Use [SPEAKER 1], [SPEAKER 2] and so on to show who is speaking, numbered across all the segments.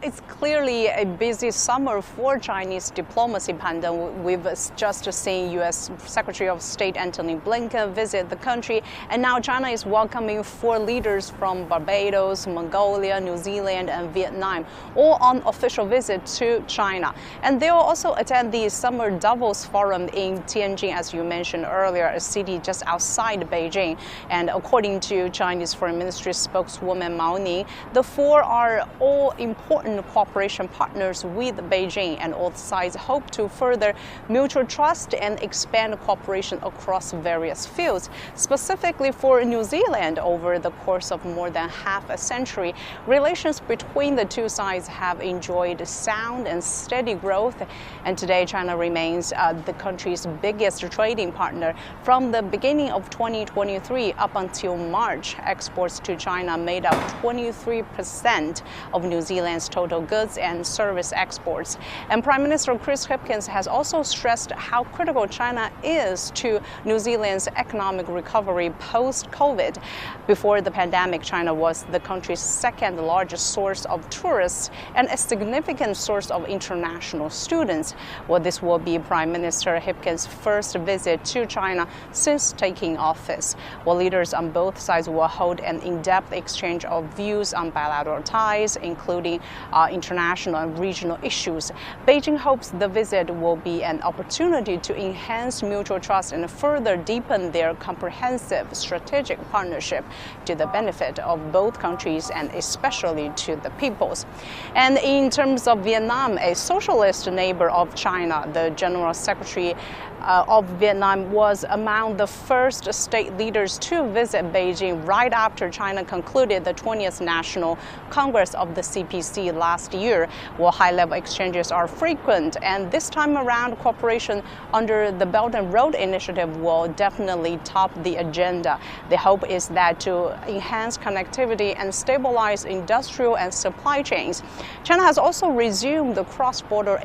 [SPEAKER 1] It's clearly a busy summer for Chinese diplomacy, Panda. We've just seen U.S. Secretary of State Antony Blinken visit the country, and now China is welcoming 4 leaders from Barbados, Mongolia, New Zealand, and Vietnam, all on official visit to China. And they will also attend the Summer Davos Forum in Tianjin, as you mentioned earlier, a city just outside Beijing. And according to Chinese Foreign Ministry spokeswoman Mao Ning, the 4 are all important cooperation partners with Beijing, and all sides hope to further mutual trust and expand cooperation across various fields. Specifically for New Zealand, over the course of more than half a century, relations between the two sides have enjoyed sound and steady growth, and today China remains the country's biggest trading partner. From the beginning of 2023 up until March, exports to China made up 23% of New Zealand's total goods and service exports. And Prime Minister Chris Hipkins has also stressed how critical China is to New Zealand's economic recovery post-COVID. Before the pandemic, China was the country's second largest source of tourists and a significant source of international students. Well, this will be Prime Minister Hipkins' first visit to China since taking office. Well, leaders on both sides will hold an in-depth exchange of views on bilateral ties, including international and regional issues. Beijing hopes the visit will be an opportunity to enhance mutual trust and further deepen their comprehensive strategic partnership to the benefit of both countries and especially to the peoples. And in terms of Vietnam, a socialist neighbor of China, the General Secretary of Vietnam was among the first state leaders to visit Beijing right after China concluded the 20th National Congress of the CPC last year. Well, high-level exchanges are frequent, and this time around, cooperation under the Belt and Road Initiative will definitely top the agenda. The hope is that to enhance connectivity and stabilize industrial and supply chains. China has also resumed the cross-border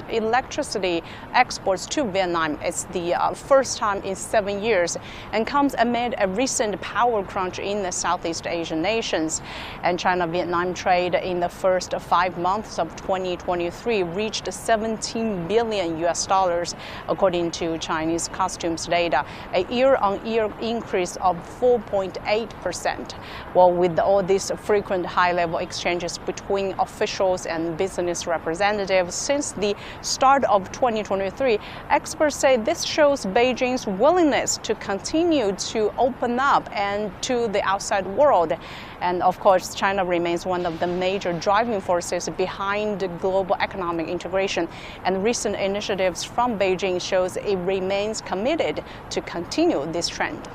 [SPEAKER 1] electricity exports to Vietnam. It's the first time in 7 years and comes amid a recent power crunch in the Southeast Asian nations. And China-Vietnam trade in the first 5 months of 2023 reached 17 billion US dollars, according to Chinese customs data, a year-on-year increase of 4.8%. Well, with all these frequent high-level exchanges between officials and business representatives since the start of 2023, experts say this shows Beijing's willingness to continue to open up and to the outside world. And of course, China remains one of the major driving forces behind global economic integration. And recent initiatives from Beijing shows it remains committed to continue this trend.